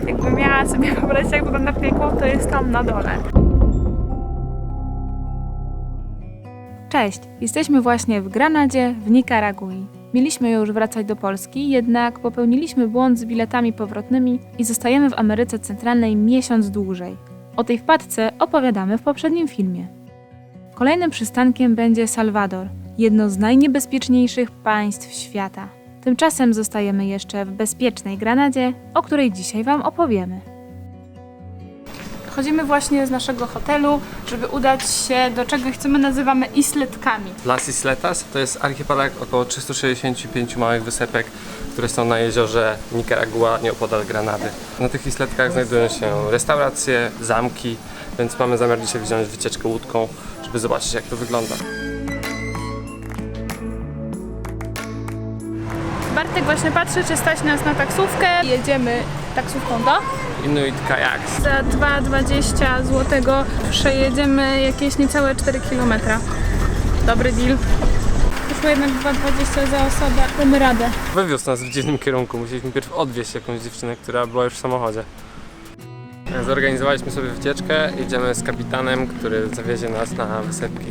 Jakbym miała sobie wyobrazić, jak wygląda piekło, to jest tam na dole. Cześć! Jesteśmy właśnie w Granadzie, w Nikaragui. Mieliśmy już wracać do Polski, jednak popełniliśmy błąd z biletami powrotnymi i zostajemy w Ameryce Centralnej miesiąc dłużej. O tej wpadce opowiadamy w poprzednim filmie. Kolejnym przystankiem będzie Salwador, jedno z najniebezpieczniejszych państw świata. Tymczasem zostajemy jeszcze w bezpiecznej Granadzie, o której dzisiaj Wam opowiemy. Chodzimy właśnie z naszego hotelu, żeby udać się do czegoś, co my nazywamy isletkami. Las Isletas to jest archipelag około 365 małych wysepek, które są na jeziorze Nicaragua, nieopodal Granady. Na tych isletkach znajdują się restauracje, zamki, więc mamy zamiar dzisiaj wziąć wycieczkę łódką, żeby zobaczyć, jak to wygląda. Bartek właśnie patrzy, czy stać nas na taksówkę. Jedziemy taksówką do Inuit Kayaks. za 2,20 zł przejedziemy jakieś niecałe 4 km. Dobry deal. Wyszło jednak 2,20 za osobę. Damy radę. Wywiózł nas w dziwnym kierunku. Musieliśmy pierw odwieźć jakąś dziewczynę, która była już w samochodzie. Zorganizowaliśmy sobie wycieczkę. Jedziemy z kapitanem, który zawiezie nas na wysepki.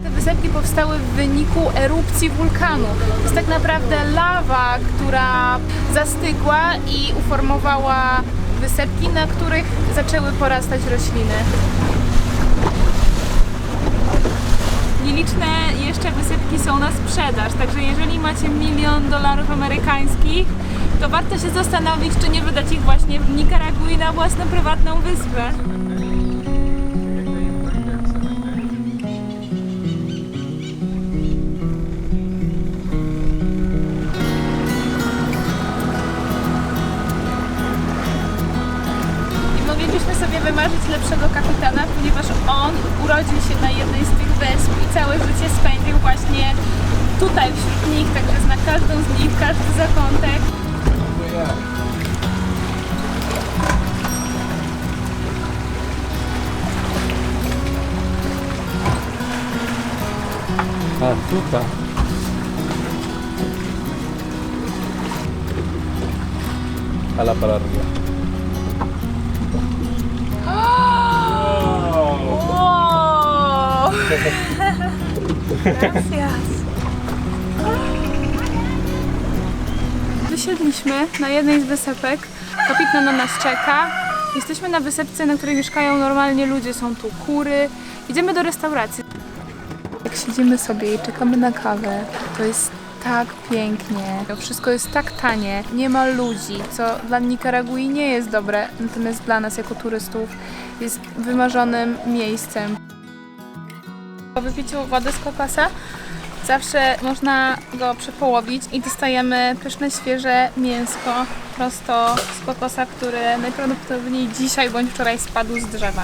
Te wysepki powstały w wyniku erupcji wulkanu. To jest tak naprawdę lawa, która zastygła i uformowała wysepki, na których zaczęły porastać rośliny. Nieliczne jeszcze wysepki są na sprzedaż, także jeżeli macie $1 milion amerykańskich, to warto się zastanowić, czy nie wydać ich właśnie w Nikaragui na własną prywatną wyspę. Moglibyśmy sobie wymarzyć lepszego kapitana, ponieważ on urodził się na jednej z tych wysp i całe życie spędził właśnie tutaj wśród nich, także zna każdą z nich, każdy zakątek. A, tutaj. A la pararia. Wow! Gracias. Wysiedliśmy na jednej z wysepek. Kapitan na nas czeka. Jesteśmy na wysepce, na której mieszkają normalnie ludzie. Są tu kury. Idziemy do restauracji. Jak siedzimy sobie i czekamy na kawę, to jest tak pięknie. Wszystko jest tak tanie, nie ma ludzi, co dla Nikaragui nie jest dobre, natomiast dla nas jako turystów jest wymarzonym miejscem. Po wypiciu wody z kokosa zawsze można go przepołowić i dostajemy pyszne, świeże mięsko prosto z kokosa, który najprawdopodobniej dzisiaj bądź wczoraj spadł z drzewa.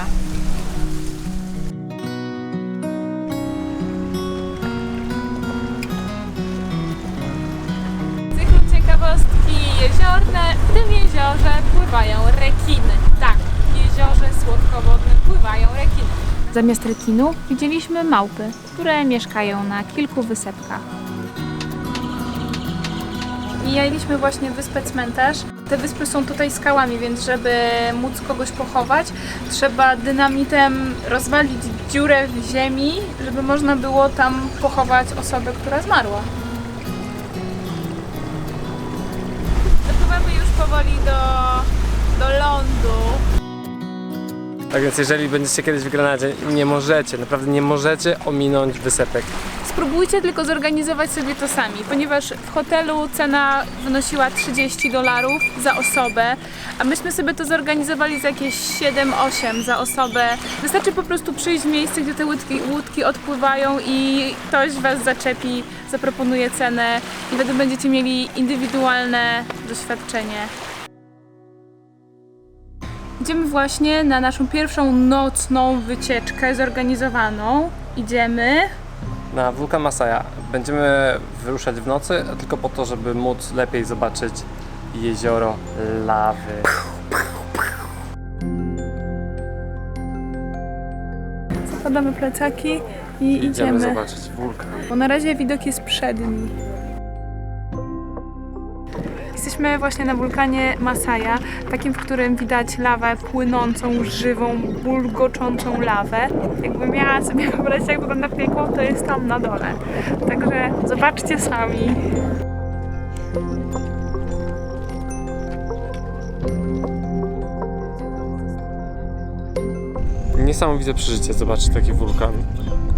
Ciekawostki jeziorne. W tym jeziorze pływają rekiny. Tak, w jeziorze słodkowodnym pływają rekiny. Zamiast rekinu widzieliśmy małpy, które mieszkają na kilku wysepkach. Mijaliśmy właśnie wyspę Cmentarz. Te wyspy są tutaj skałami, więc żeby móc kogoś pochować, trzeba dynamitem rozwalić dziurę w ziemi, żeby można było tam pochować osobę, która zmarła. Dopływamy już powoli do lądu. Tak więc jeżeli będziecie kiedyś w Granadzie, nie możecie, naprawdę nie możecie ominąć wysepek. Spróbujcie tylko zorganizować sobie to sami, ponieważ w hotelu cena wynosiła $30 za osobę, a myśmy sobie to zorganizowali za jakieś 7-8 za osobę. Wystarczy po prostu przyjść w miejsce, gdzie te łódki odpływają i ktoś was zaczepi, zaproponuje cenę i wtedy będziecie mieli indywidualne doświadczenie. Idziemy właśnie na naszą pierwszą nocną wycieczkę zorganizowaną. Idziemy Na wulkan Masaya będziemy wyruszać w nocy, tylko po to, żeby móc lepiej zobaczyć jezioro lawy. zakładamy plecaki i idziemy. zobaczyć wulkan. Bo na razie widok jest przedni. Jesteśmy Jesteśmy właśnie na wulkanie Masaya, takim, w którym widać lawę płynącą, żywą, bulgoczącą lawę. Jakbym miała sobie wyobrazić, jak wygląda piekło, to jest tam na dole. Także zobaczcie sami. Niesamowite przeżycie zobaczyć taki wulkan,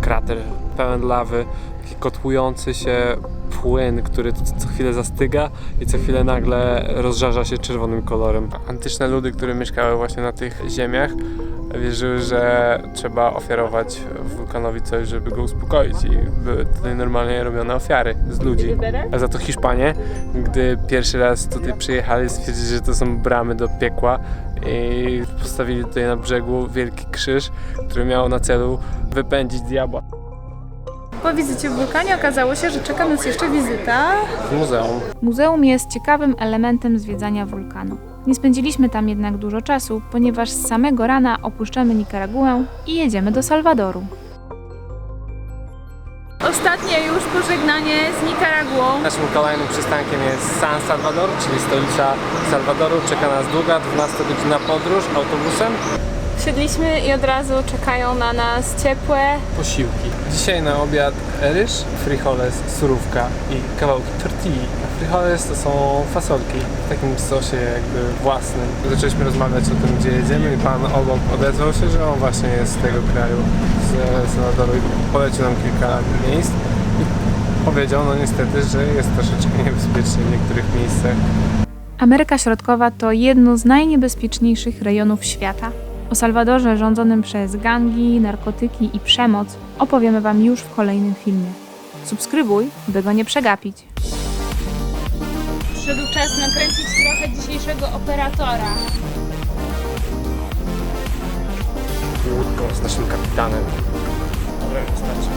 krater pełen lawy, taki kotłujący się płyn, który co chwilę zastyga i co chwilę nagle rozżarza się czerwonym kolorem. Antyczne ludy, które mieszkały właśnie na tych ziemiach, wierzyły, że trzeba ofiarować wulkanowi coś, żeby go uspokoić i były tutaj normalnie robione ofiary z ludzi. A za to Hiszpanie, gdy pierwszy raz tutaj przyjechali, stwierdzili, że to są bramy do piekła i postawili tutaj na brzegu wielki krzyż, który miał na celu wypędzić diabła. Po wizycie w wulkanie okazało się, że czeka nas jeszcze wizyta W muzeum. Muzeum jest ciekawym elementem zwiedzania wulkanu. Nie spędziliśmy tam jednak dużo czasu, ponieważ z samego rana opuszczamy Nikaraguę i jedziemy do Salwadoru. Ostatnie już pożegnanie z Nikaraguą. Naszym kolejnym przystankiem jest San Salvador, czyli stolica Salwadoru. Czeka nas długa, 12-godzinna podróż autobusem. Wsiedliśmy i od razu czekają na nas ciepłe Posiłki. Dzisiaj na obiad ryż, frijoles, surówka i kawałki tortilli. Frijoles to są fasolki w takim sosie jakby własnym. Zaczęliśmy rozmawiać o tym, gdzie jedziemy i pan obok odezwał się, że on właśnie jest z tego kraju, z Salwadoru i polecił nam kilka miejsc. I powiedział, no niestety, że jest troszeczkę niebezpiecznie w niektórych miejscach. Ameryka Środkowa to jedno z najniebezpieczniejszych rejonów świata. O Salwadorze rządzonym przez gangi, narkotyki i przemoc opowiemy Wam już w kolejnym filmie. Subskrybuj, by go nie przegapić. Przyszedł czas nakręcić trochę dzisiejszego operatora. Łódką z naszym kapitanem. Dobra, wystarczy.